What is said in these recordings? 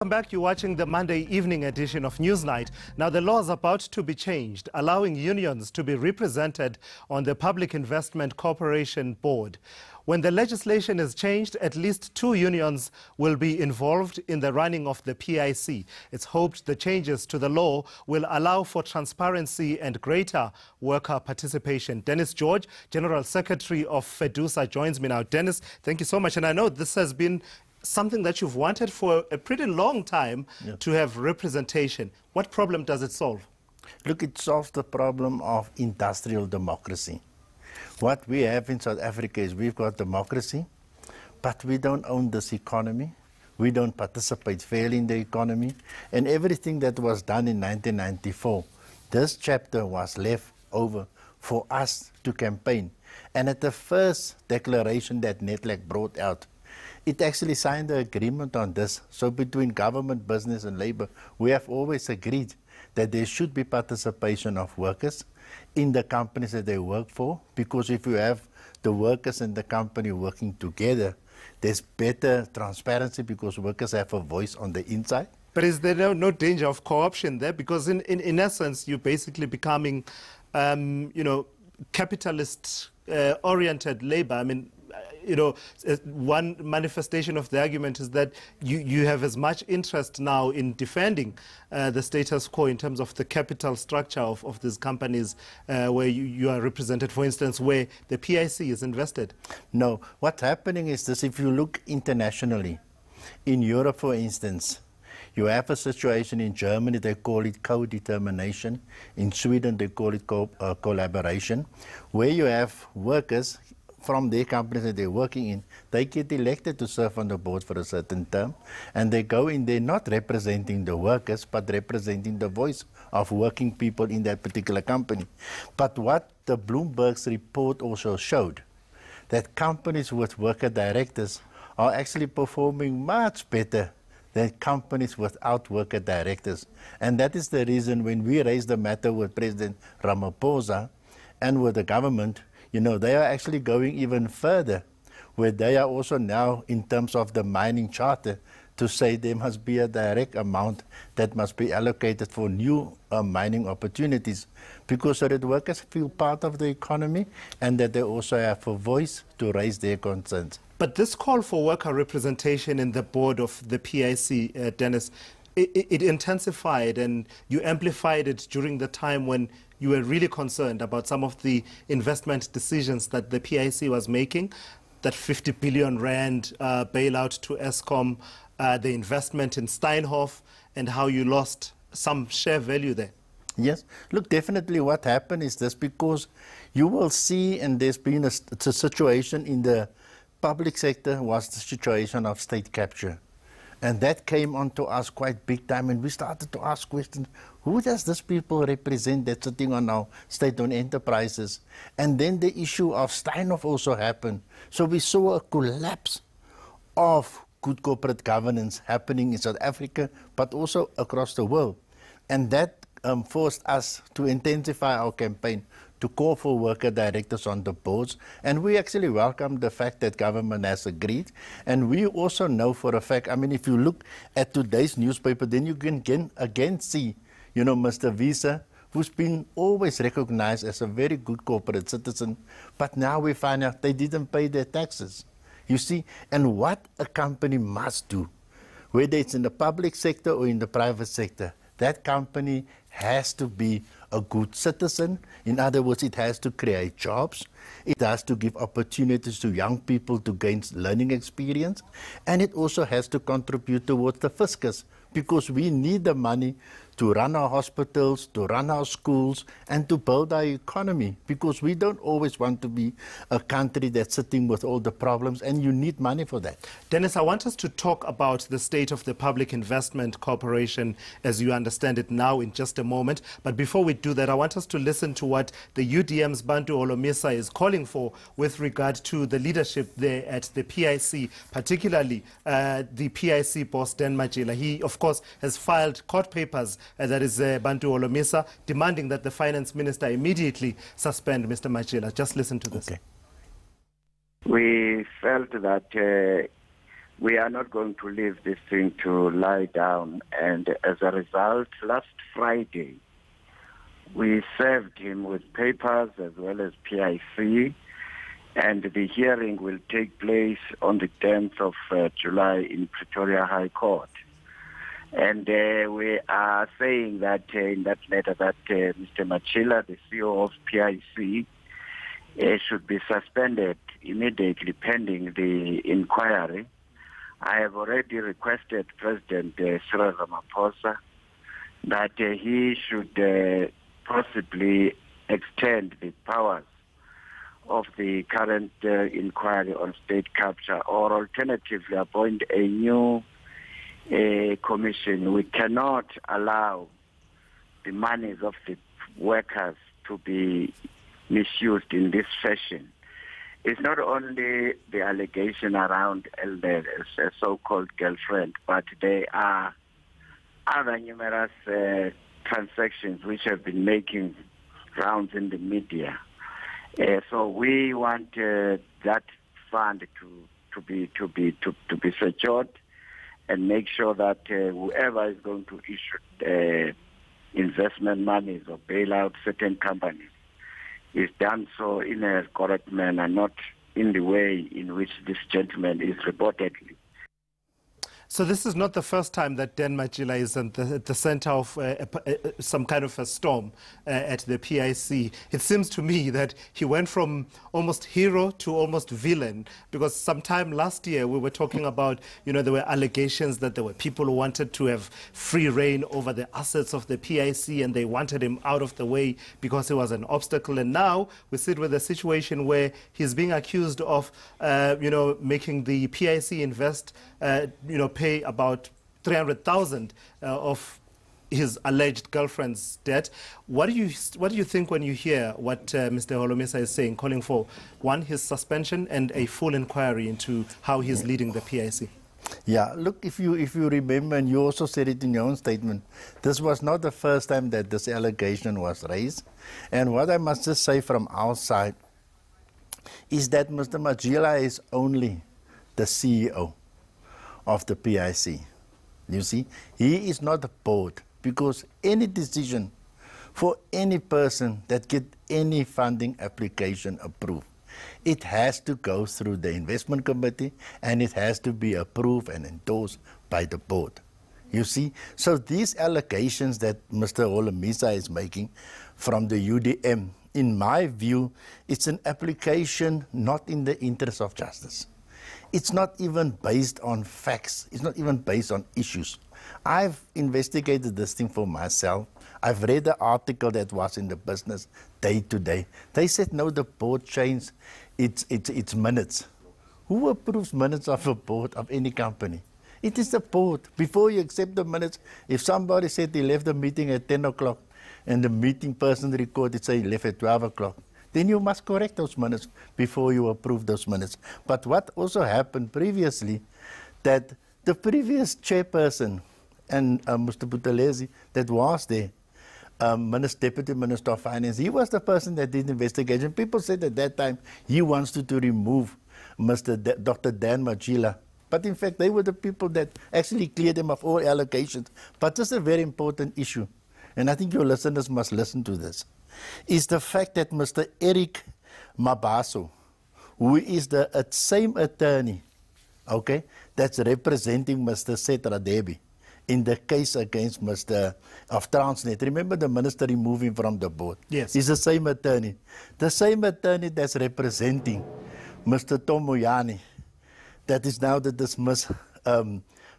Welcome back. You're watching the Monday evening edition of Newsnight. Now, the law is about to be changed, allowing unions to be represented on the Public Investment Corporation Board. When the legislation is changed, at least 2 unions will be involved in the running of the PIC. It's hoped the changes to the law will allow for transparency and greater worker participation. Dennis George, General Secretary of Fedusa, joins me now. Dennis, thank you so much. And I know this has been something that you've wanted for a pretty long time, to have representation. What problem does it solve? Look, it solves the problem of industrial democracy. What we have in South Africa is we've got democracy, but we don't own this economy. We don't participate fairly in the economy. And everything that was done in 1994, this chapter was left over for us to campaign. And at the first declaration that NEDLAC brought out, it actually signed an agreement on this. So between government, business and labor, we have always agreed that there should be participation of workers in the companies that they work for, because if you have the workers and the company working together, there's better transparency because workers have a voice on the inside. But is there no danger of co-option there? Because in essence, you're basically becoming, capitalist oriented labor. I mean, one manifestation of the argument is that you have as much interest now in defending the status quo in terms of the capital structure of these companies where you are represented, for instance, where the PIC is invested. No, what's happening is this: if you look internationally, in Europe, for instance, you have a situation in Germany, they call it co-determination. In Sweden, they call it collaboration, where you have workers from their companies that they're working in, they get elected to serve on the board for a certain term, and they go in there not representing the workers, but representing the voice of working people in that particular company. But what the Bloomberg's report also showed, that companies with worker directors are actually performing much better than companies without worker directors. And that is the reason when we raised the matter with President Ramaphosa and with the government, they are actually going even further, where they are also now, in terms of the mining charter, to say there must be a direct amount that must be allocated for new mining opportunities, because so that workers feel part of the economy and that they also have a voice to raise their concerns. But this call for worker representation in the board of the PIC, Dennis, it intensified and you amplified it during the time when you were really concerned about some of the investment decisions that the PIC was making, that 50 billion rand bailout to Eskom, the investment in Steinhoff, and how you lost some share value there. Yes. Look, definitely what happened is this, because you will see, and there's been a situation in the public sector, was the situation of state capture. And that came onto us quite big time, and we started to ask questions. Who does these people represent that's sitting on our state-owned enterprises? And then the issue of Steinhoff also happened. So we saw a collapse of good corporate governance happening in South Africa, but also across the world. And that forced us to intensify our campaign to call for worker directors on the boards. And we actually welcome the fact that government has agreed. And we also know for a fact, I mean, if you look at today's newspaper, then you can again see, Mr. Visa, who's been always recognized as a very good corporate citizen, but now we find out they didn't pay their taxes. You see, and what a company must do, whether it's in the public sector or in the private sector, that company has to be a good citizen. In other words, it has to create jobs. It has to give opportunities to young people to gain learning experience. And it also has to contribute towards the fiscus, because we need the money to run our hospitals, to run our schools, and to build our economy, because we don't always want to be a country that's sitting with all the problems, and you need money for that. Dennis, I want us to talk about the state of the Public Investment Corporation as you understand it now in just a moment. But before we do that, I want us to listen to what the UDM's Bantu Holomisa is calling for with regard to the leadership there at the PIC, particularly the PIC boss, Dan Majila. He, of course, has filed court papers, that is Bantu Holomisa, demanding that the finance minister immediately suspend Mr. Majila. Just listen to this. Okay. We felt that we are not going to leave this thing to lie down. And as a result, last Friday, we served him with papers as well as PIC, and the hearing will take place on the 10th of July in Pretoria High Court. And we are saying that in that letter that Mr. Machila, the CEO of PIC, should be suspended immediately pending the inquiry. I have already requested President Cyril Ramaphosa that he should possibly extend the powers of the current inquiry on state capture, or alternatively appoint a new commission. We cannot allow the monies of the workers to be misused in this fashion. It's not only the allegation around a so-called girlfriend, but there are other numerous transactions which have been making rounds in the media. So we want that fund to be secured and make sure that whoever is going to issue investment monies or bail out certain companies is done so in a correct manner, not in the way in which this gentleman is reportedly. So this is not the first time that Dan Machila is at the center of some kind of a storm at the PIC. It seems to me that he went from almost hero to almost villain, because sometime last year we were talking about, there were allegations that there were people who wanted to have free reign over the assets of the PIC, and they wanted him out of the way because he was an obstacle. And now we sit with a situation where he's being accused of, making the PIC invest, pay about 300,000 of his alleged girlfriend's debt. What do you think when you hear what Mr. Holomisa is saying, calling for, one, his suspension and a full inquiry into how he's leading the PIC? Yeah, look, if you remember, and you also said it in your own statement, this was not the first time that this allegation was raised. And what I must just say from our side is that Mr. Machila is only the CEO of the PIC. You see, he is not a board, because any decision for any person that get any funding application approved, it has to go through the investment committee and it has to be approved and endorsed by the board. You see, so these allegations that Mr. Holomisa is making from the UDM, in my view, it's an application not in the interest of justice. It's not even based on facts. It's not even based on issues. I've investigated this thing for myself. I've read the article that was in the Business Day today. They said, no, the board changed its minutes. Who approves minutes of a board of any company? It is the board. Before you accept the minutes, if somebody said he left the meeting at 10 o'clock and the meeting person recorded say he left at 12 o'clock, then you must correct those minutes before you approve those minutes. But what also happened previously, that the previous chairperson and Mr. Buthelezi that was there, Deputy Minister of Finance, he was the person that did the investigation. People said at that time he wants to remove Dr. Dan Machila. But in fact, they were the people that actually cleared him of all allegations. But this is a very important issue, and I think your listeners must listen to this, is the fact that Mr. Eric Mabaso, who is the same attorney, okay, that's representing Mr. Seth Radebe in the case against Mr. of Transnet. Remember the minister removed him from the board? Yes. He's the same attorney. The same attorney that's representing Mr. Tom Moyane, that is now the dismissed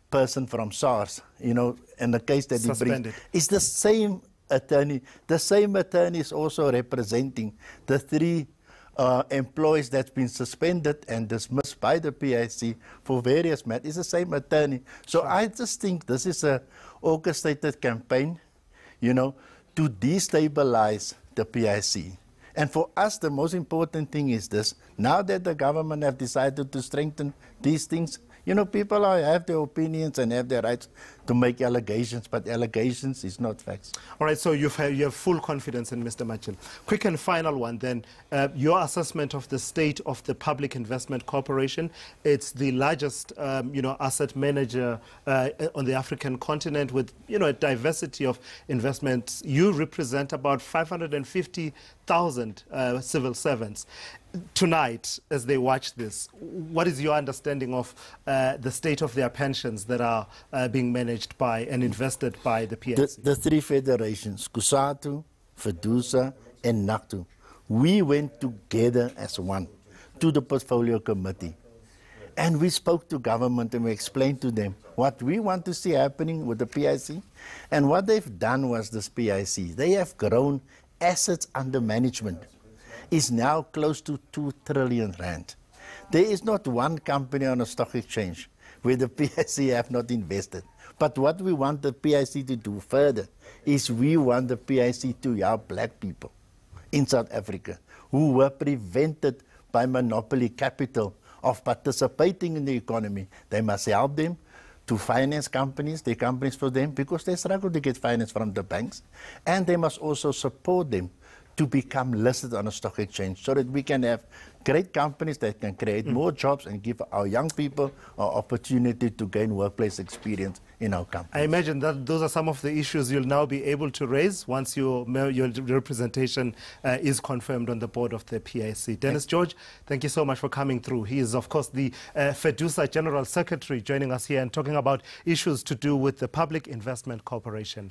person from SARS, and the case that suspended. He brings. It's the same attorney. The same attorney is also representing the three employees that's been suspended and dismissed by the PIC for various matters. It's the same attorney. So I just think this is an orchestrated campaign, to destabilize the PIC. And for us, the most important thing is this. Now that the government have decided to strengthen these things, You know, people have their opinions and have their rights to make allegations, but allegations is not facts. All right, so you have full confidence in Mr. Machel. Quick and final one then. Your assessment of the state of the Public Investment Corporation. It's the largest, asset manager on the African continent with, a diversity of investments. You represent about 550,000 civil servants. Tonight, as they watch this, what is your understanding of the state of their pensions that are being managed by and invested by the PIC? The three federations, Kusatu, Fedusa, and NACTU, we went together as one to the portfolio committee. And we spoke to government and we explained to them what we want to see happening with the PIC. And what they've done was this PIC. They have grown assets under management. Is now close to 2 trillion rand. There is not one company on a stock exchange where the PIC have not invested. But what we want the PIC to do further is we want the PIC to help black people in South Africa who were prevented by monopoly capital of participating in the economy. They must help them to finance companies, their companies for them, because they struggle to get finance from the banks. And they must also support them to become listed on a stock exchange so that we can have great companies that can create more jobs and give our young people an opportunity to gain workplace experience in our companies. I imagine that those are some of the issues you'll now be able to raise once your representation is confirmed on the board of the PIC. Dennis George, thank you so much for coming through. He is, of course, the Fedusa General Secretary, joining us here and talking about issues to do with the Public Investment Corporation.